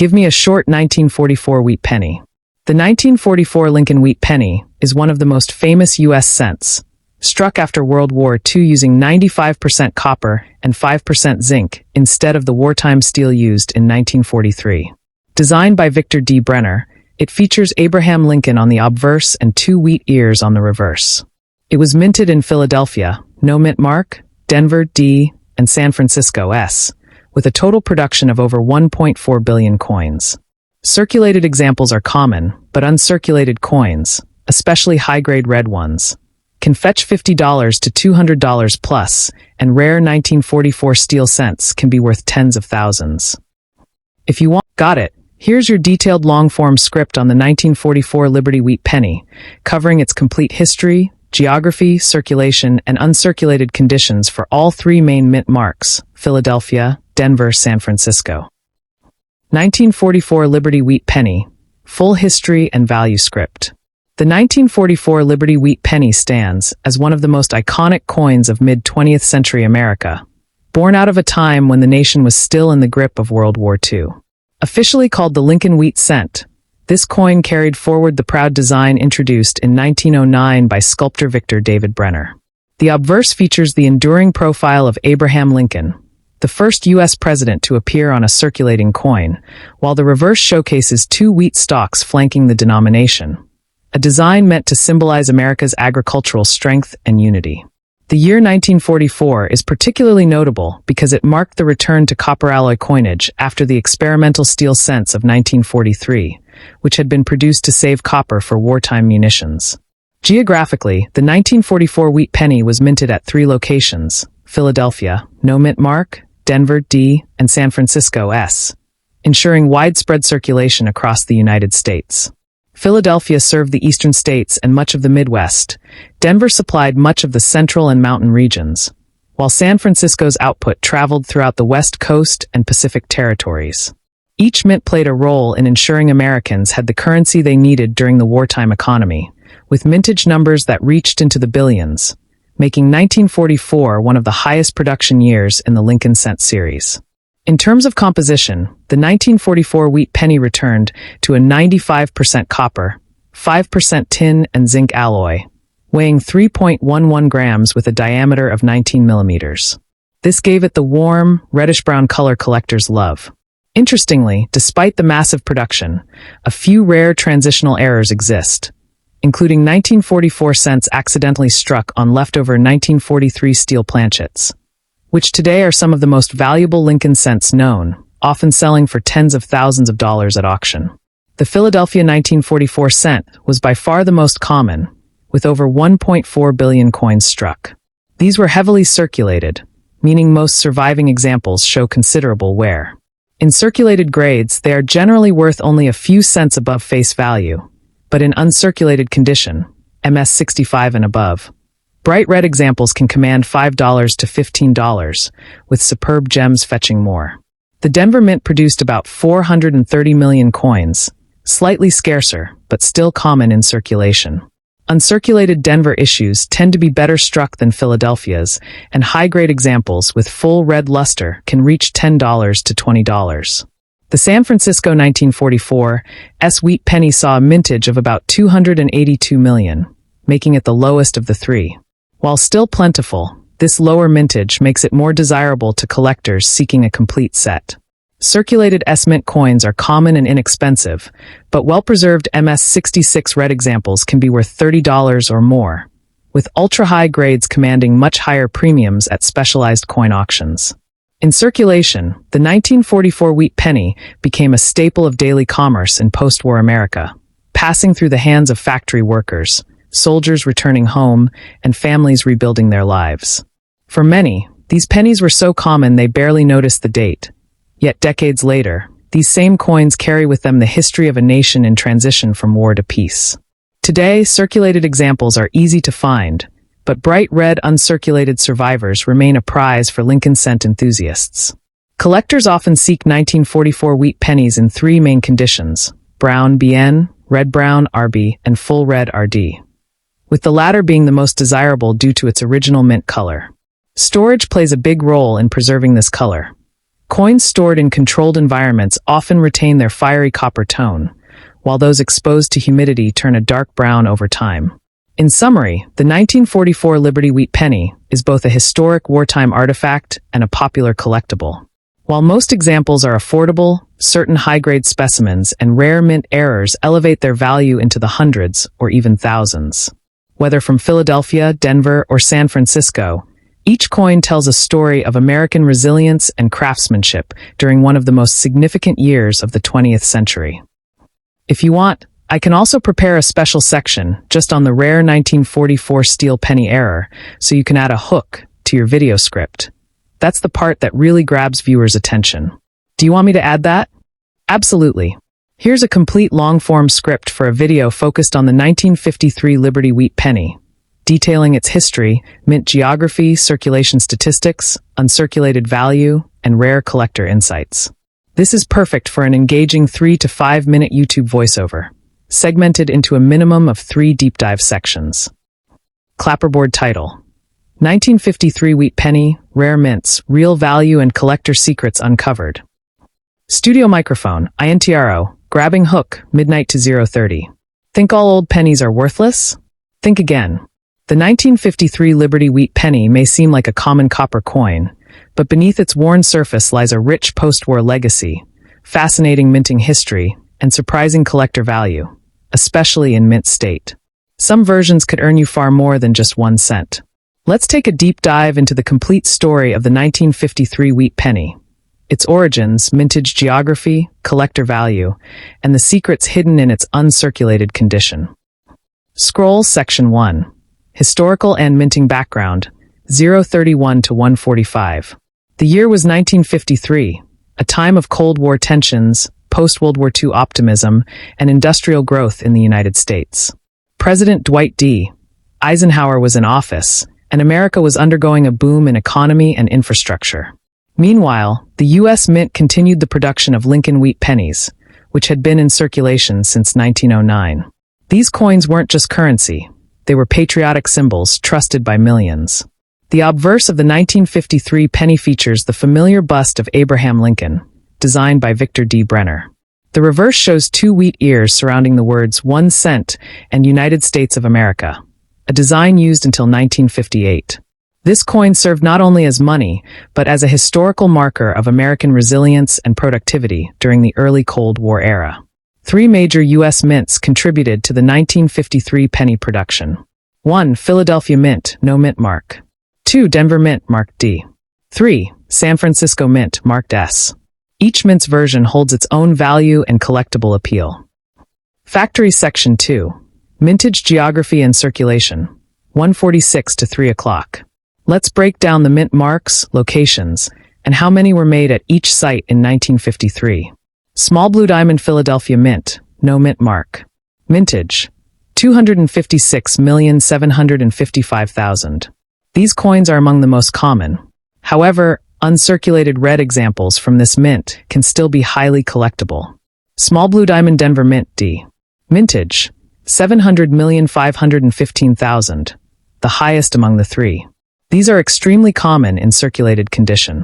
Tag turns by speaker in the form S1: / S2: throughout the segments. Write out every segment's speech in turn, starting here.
S1: Give me a short 1944 wheat penny. The 1944 Lincoln wheat penny is one of the most famous U.S. cents, struck after World War II using 95% copper and 5% zinc instead of the wartime steel used in 1943. Designed by Victor D. Brenner, it features Abraham Lincoln on the obverse and two wheat ears on the reverse. It was minted in Philadelphia, no mint mark, Denver, D, and San Francisco, S, with a total production of over 1.4 billion coins. Circulated examples are common, but uncirculated coins, especially high-grade red ones, can fetch $50 to $200 plus, and rare 1944 steel cents can be worth tens of thousands. If you want, got it. Here's your detailed long-form script on the 1944 Liberty Wheat Penny, covering its complete history, geography, circulation, and uncirculated conditions for all three main mint marks, Philadelphia, Denver, San Francisco. 1944 Liberty Wheat Penny, full history and value script. The 1944 Liberty Wheat Penny stands as one of the most iconic coins of mid-20th century America, born out of a time when the nation was still in the grip of World War II. Officially called the Lincoln Wheat Cent, this coin carried forward the proud design introduced in 1909 by sculptor Victor David Brenner. The obverse features the enduring profile of Abraham Lincoln, the first U.S. president to appear on a circulating coin, while the reverse showcases two wheat stalks flanking the denomination, a design meant to symbolize America's agricultural strength and unity. The year 1944 is particularly notable because it marked the return to copper alloy coinage after the experimental steel cents of 1943, which had been produced to save copper for wartime munitions. Geographically, the 1944 wheat penny was minted at three locations: Philadelphia, no mint mark, Denver, D, and San Francisco, S, ensuring widespread circulation across the United States. Philadelphia served the eastern states and much of the Midwest. Denver supplied much of the central and mountain regions, while San Francisco's output traveled throughout the West Coast and Pacific territories. Each mint played a role in ensuring Americans had the currency they needed during the wartime economy, with mintage numbers that reached into the billions, making 1944 one of the highest production years in the Lincoln Cent series. In terms of composition, the 1944 wheat penny returned to a 95% copper, 5% tin and zinc alloy, weighing 3.11 grams with a diameter of 19 millimeters. This gave it the warm, reddish-brown color collectors love. Interestingly, despite the massive production, a few rare transitional errors exist, including 1944 cents accidentally struck on leftover 1943 steel planchets, which today are some of the most valuable Lincoln cents known, often selling for tens of thousands of dollars at auction. The Philadelphia 1944 cent was by far the most common, with over 1.4 billion coins struck. These were heavily circulated, meaning most surviving examples show considerable wear. In circulated grades, they are generally worth only a few cents above face value, but in uncirculated condition, MS 65 and above, bright red examples can command $5 to $15, with superb gems fetching more. The Denver Mint produced about 430 million coins, slightly scarcer, but still common in circulation. Uncirculated Denver issues tend to be better struck than Philadelphia's, and high-grade examples with full red luster can reach $10 to $20. The San Francisco 1944 S wheat penny saw a mintage of about 282 million, making it the lowest of the three. While still plentiful, this lower mintage makes it more desirable to collectors seeking a complete set. Circulated S-mint coins are common and inexpensive, but well-preserved MS 66 red examples can be worth $30 or more, with ultra-high grades commanding much higher premiums at specialized coin auctions. In circulation, the 1944 wheat penny became a staple of daily commerce in post-war America, passing through the hands of factory workers, soldiers returning home, and families rebuilding their lives. For many, these pennies were so common they barely noticed the date. Yet decades later, these same coins carry with them the history of a nation in transition from war to peace. Today, circulated examples are easy to find, but bright red uncirculated survivors remain a prize for Lincoln cent enthusiasts. Collectors often seek 1944 wheat pennies in three main conditions: brown BN, red-brown RB, and full red RD, with the latter being the most desirable due to its original mint color. Storage plays a big role in preserving this color. Coins stored in controlled environments often retain their fiery copper tone, while those exposed to humidity turn a dark brown over time. In summary, the 1944 Liberty Wheat penny is both a historic wartime artifact and a popular collectible. While most examples are affordable, certain high-grade specimens and rare mint errors elevate their value into the hundreds or even thousands. Whether from Philadelphia, Denver, or San Francisco, each coin tells a story of American resilience and craftsmanship during one of the most significant years of the 20th century. If you want, I can also prepare a special section just on the rare 1944 steel penny error, so you can add a hook to your video script. That's the part that really grabs viewers' attention. Do you want me to add that? Absolutely. Here's a complete long-form script for a video focused on the 1953 Liberty Wheat penny, detailing its history, mint geography, circulation statistics, uncirculated value, and rare collector insights. This is perfect for an engaging 3 to 5 minute YouTube voiceover, segmented into a minimum of 3 deep dive sections. Clapperboard title: 1953 Wheat Penny, Rare Mints, Real Value and Collector Secrets Uncovered. Studio microphone, INTRO, grabbing hook, midnight to 0:30. Think all old pennies are worthless? Think again. The 1953 Liberty Wheat penny may seem like a common copper coin, but beneath its worn surface lies a rich post-war legacy, fascinating minting history, and surprising collector value, especially in mint state. Some versions could earn you far more than just 1 cent. Let's take a deep dive into the complete story of the 1953 Wheat penny, its origins, mintage geography, collector value, and the secrets hidden in its uncirculated condition. Scrolls Section 1. Historical and minting background, 031 to 145. The year was 1953, a time of Cold War tensions, post-World War II optimism, and industrial growth in the United States. President Dwight D. Eisenhower was in office, and America was undergoing a boom in economy and infrastructure. Meanwhile, the U.S. Mint continued the production of Lincoln Wheat pennies, which had been in circulation since 1909. These coins weren't just currency. They were patriotic symbols trusted by millions. The obverse of the 1953 penny features the familiar bust of Abraham Lincoln, designed by Victor D. Brenner. The reverse shows 2 wheat ears surrounding the words 1 cent and United States of America, a design used until 1958. This coin served not only as money, but as a historical marker of American resilience and productivity during the early Cold War era. 3 major U.S. mints contributed to the 1953 penny production. 1. Philadelphia Mint, no mint mark. 2. Denver Mint, marked D. 3. San Francisco Mint, marked S. Each mint's version holds its own value and collectible appeal. Factory Section 2. Mintage Geography and Circulation, 1:46 to 3 o'clock. Let's break down the mint marks, locations, and how many were made at each site in 1953. Small Blue Diamond Philadelphia Mint, no mint mark. Mintage, 256,755,000. These coins are among the most common. However, uncirculated red examples from this mint can still be highly collectible. Small Blue Diamond Denver Mint D. Mintage, 700,515,000, the highest among the 3. These are extremely common in circulated condition.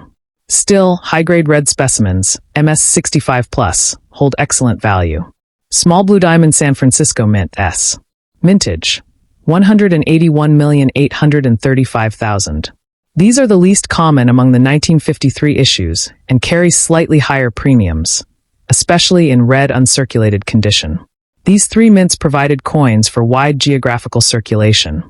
S1: Still, high-grade red specimens, MS65+, hold excellent value. Small Blue Diamond San Francisco Mint S. Mintage, 181,835,000. These are the least common among the 1953 issues and carry slightly higher premiums, especially in red uncirculated condition. These 3 mints provided coins for wide geographical circulation.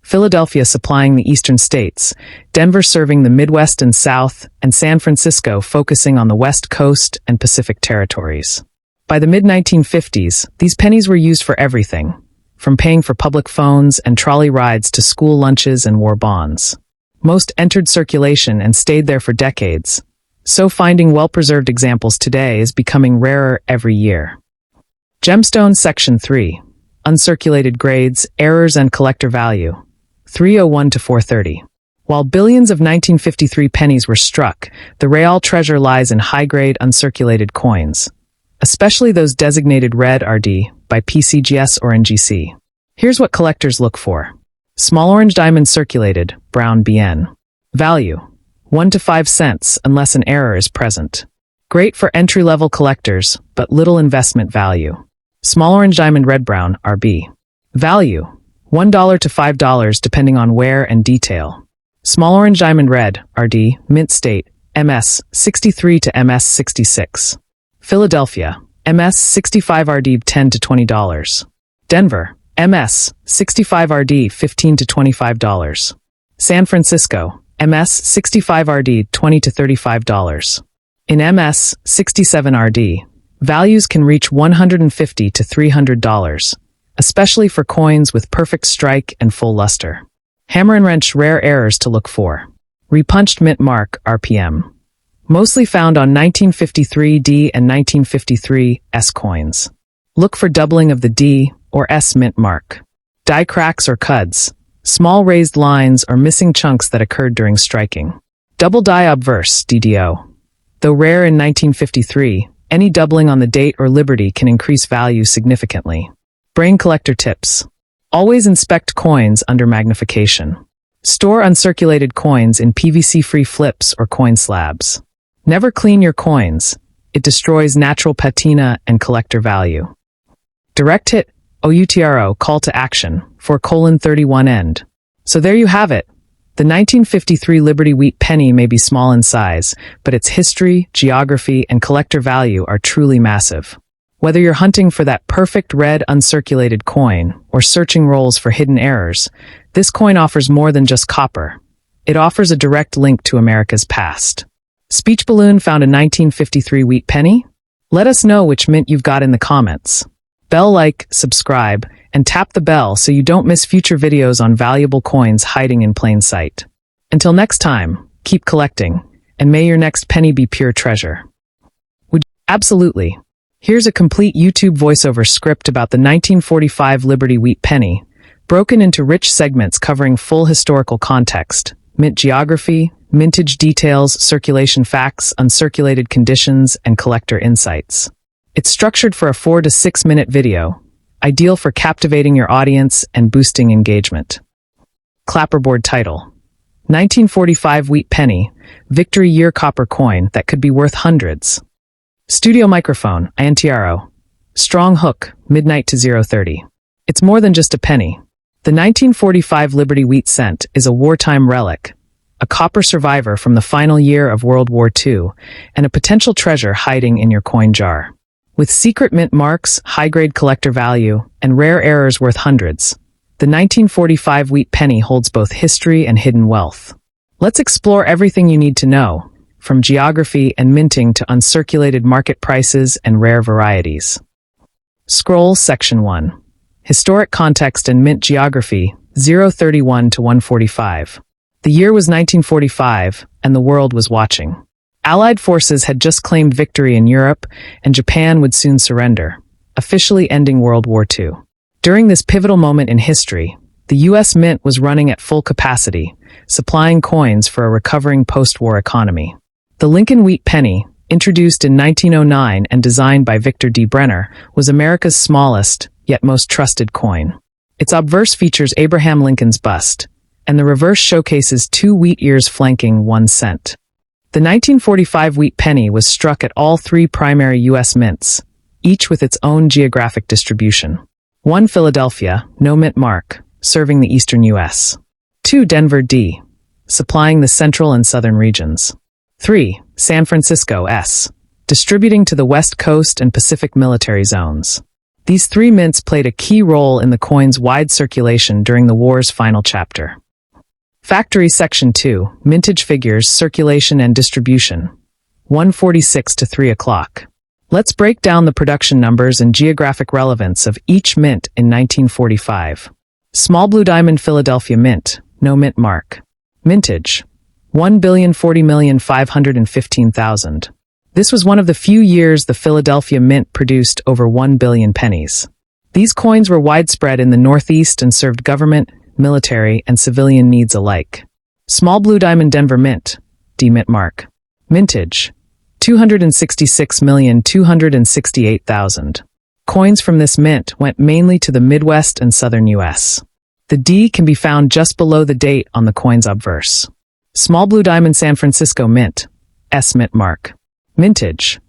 S1: Philadelphia supplying the eastern states, Denver serving the Midwest and South, and San Francisco focusing on the West Coast and Pacific territories. By the mid-1950s, these pennies were used for everything, from paying for public phones and trolley rides to school lunches and war bonds. Most entered circulation and stayed there for decades, so finding well-preserved examples today is becoming rarer every year. Gemstone Section 3. Uncirculated grades, errors and collector value, 301 to 430. While billions of 1953 pennies were struck, the real treasure lies in high-grade uncirculated coins, especially those designated red RD by PCGS or NGC. Here's what collectors look for. Small orange diamond circulated, brown BN. Value, 1 to 5 cents unless an error is present. Great for entry-level collectors, but little investment value. Small orange diamond red brown, RB. Value: $1 to $5 depending on wear and detail. Small orange diamond red, RD, mint state, MS 63 to MS 66. Philadelphia, MS 65 RD $10 to $20. Denver, MS 65 RD $15 to $25. San Francisco, MS 65 RD $20 to $35. In MS 67 RD, values can reach $150 to $300, especially for coins with perfect strike and full luster. Hammer and wrench rare errors to look for. Repunched mint mark, RPM. Mostly found on 1953 D and 1953 S coins. Look for doubling of the D or S mint mark. Die cracks or cuds. Small raised lines or missing chunks that occurred during striking. Double die obverse, DDO. Though rare in 1953, any doubling on the date or liberty can increase value significantly. Brain collector tips. Always inspect coins under magnification. Store uncirculated coins in PVC-free flips or coin slabs. Never clean your coins. It destroys natural patina and collector value. Direct hit, OUTRO, call to action, for :31 end. So there you have it. The 1953 Liberty Wheat penny may be small in size, but its history, geography, and collector value are truly massive. Whether you're hunting for that perfect red uncirculated coin or searching rolls for hidden errors, this coin offers more than just copper. It offers a direct link to America's past. Speech balloon found a 1953 wheat penny? Let us know which mint you've got in the comments. Bell like, subscribe, and tap the bell so you don't miss future videos on valuable coins hiding in plain sight. Until next time, keep collecting, and may your next penny be pure treasure. Absolutely. Here's a complete YouTube voiceover script about the 1945 Liberty Wheat penny, broken into rich segments covering full historical context, mint geography, mintage details, circulation facts, uncirculated conditions, and collector insights. It's structured for a 4 to 6 minute video, ideal for captivating your audience and boosting engagement. Clapperboard title: 1945 Wheat Penny, Victory Year Copper Coin that could be worth hundreds. Studio microphone, INTRO. Strong hook, midnight to 0:30. It's more than just a penny. The 1945 Liberty Wheat cent is a wartime relic, a copper survivor from the final year of World War II, and a potential treasure hiding in your coin jar. With secret mint marks, high-grade collector value, and rare errors worth hundreds, the 1945 wheat penny holds both history and hidden wealth. Let's explore everything you need to know, from geography and minting to uncirculated market prices and rare varieties. Scroll Section 1. Historic context and mint geography, 031 to 145. The year was 1945, and the world was watching. Allied forces had just claimed victory in Europe, and Japan would soon surrender, officially ending World War II. During this pivotal moment in history, the U.S. Mint was running at full capacity, supplying coins for a recovering post-war economy. The Lincoln Wheat Penny, introduced in 1909 and designed by Victor D. Brenner, was America's smallest, yet most trusted coin. Its obverse features Abraham Lincoln's bust, and the reverse showcases 2 wheat ears flanking 1 cent. The 1945 wheat penny was struck at all 3 primary U.S. mints, each with its own geographic distribution. 1 Philadelphia, no mint mark, serving the eastern U.S. 2 Denver D, supplying the central and southern regions. 3 San Francisco S, distributing to the West Coast and Pacific military zones. These 3 mints played a key role in the coin's wide circulation during the war's final chapter. Factory Section 2, Mintage Figures, Circulation and Distribution, 1:46 to 3 o'clock. Let's break down the production numbers and geographic relevance of each mint in 1945. Small Blue Diamond Philadelphia Mint, no mint mark. Mintage, 1,040,515,000. This was one of the few years the Philadelphia Mint produced over 1 billion pennies. These coins were widespread in the Northeast and served government, military, and civilian needs alike. Small Blue Diamond Denver Mint, D mint mark. Mintage, 266,268,000. Coins from this mint went mainly to the Midwest and Southern U.S. The D can be found just below the date on the coin's obverse. Small blue diamond San Francisco Mint, S Mint mark. Mintage,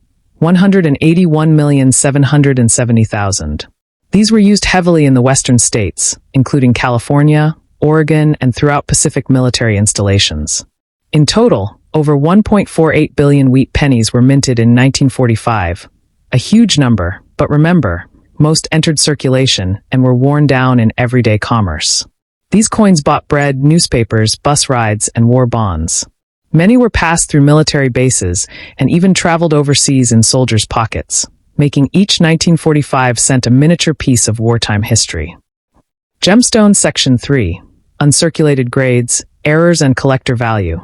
S1: 181,770,000. These were used heavily in the western states, including California, Oregon, and throughout Pacific military installations. In total, over 1.48 billion wheat pennies were minted in 1945. A huge number, but remember, most entered circulation and were worn down in everyday commerce. These coins bought bread, newspapers, bus rides, and war bonds. Many were passed through military bases and even traveled overseas in soldiers' pockets, making each 1945 cent a miniature piece of wartime history. Gemstones Section 3. Uncirculated grades, errors and collector value.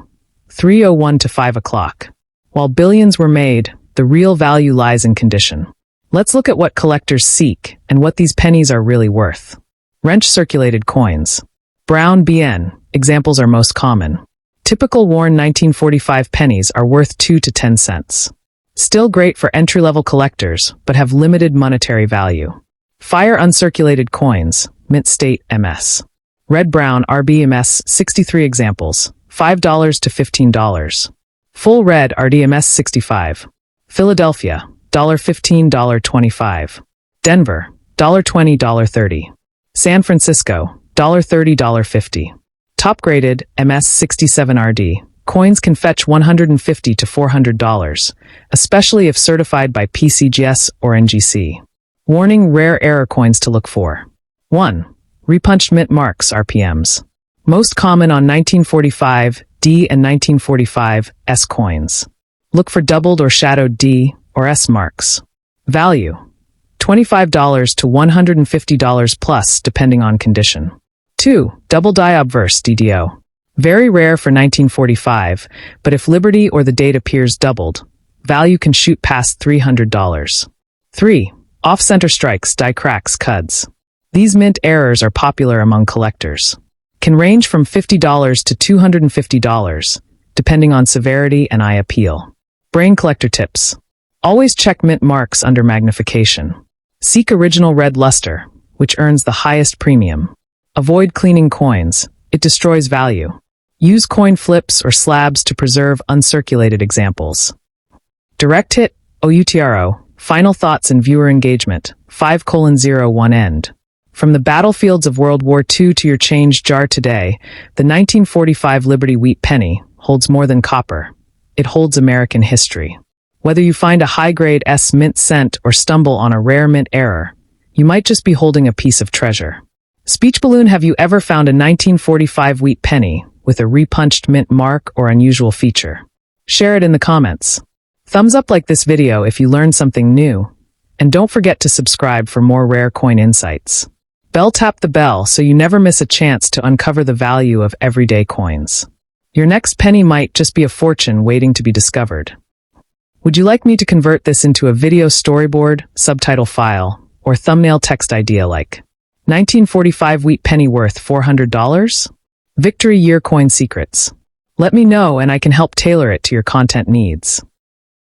S1: 3:01 to 5 o'clock. While billions were made, the real value lies in condition. Let's look at what collectors seek and what these pennies are really worth. Wrench circulated coins. Brown BN, examples are most common. Typical worn 1945 pennies are worth 2 to 10 cents. Still great for entry-level collectors, but have limited monetary value. Fire uncirculated coins, Mint State MS. Red Brown RBMS 63 examples, $5 to $15. Full Red RDMS 65. Philadelphia, $15, $25. Denver, $20, $30. San Francisco, $30, $50. Top-graded MS 67 RD. Coins can fetch $150 to $400, especially if certified by PCGS or NGC. Warning: rare error coins to look for. 1. Repunched mint marks RPMs. Most common on 1945 D and 1945 S coins. Look for doubled or shadowed D or S marks. Value: $25 to $150 plus, depending on condition. 2. Double die obverse DDO. Very rare for 1945, but if Liberty or the date appears doubled, value can shoot past $300. 3. Off-center strikes, die cracks, cuds. These mint errors are popular among collectors. Can range from $50 to $250, depending on severity and eye appeal. Brain collector tips. Always check mint marks under magnification. Seek original red luster, which earns the highest premium. Avoid cleaning coins. It destroys value. Use coin flips or slabs to preserve uncirculated examples. Direct hit, OUTRO, final thoughts and viewer engagement, 5:01 end. From the battlefields of World War II to your change jar today, the 1945 Liberty Wheat Penny holds more than copper. It holds American history. Whether you find a high-grade S mint cent or stumble on a rare mint error, you might just be holding a piece of treasure. Speech balloon: have you ever found a 1945 wheat penny with a repunched mint mark or unusual feature? Share it in the comments. Thumbs up like this video if you learned something new. And don't forget to subscribe for more rare coin insights. Tap the bell so you never miss a chance to uncover the value of everyday coins. Your next penny might just be a fortune waiting to be discovered. Would you like me to convert this into a video storyboard, subtitle file, or thumbnail text idea like 1945 wheat penny worth $400? Victory Year Coin Secrets. Let me know and I can help tailor it to your content needs.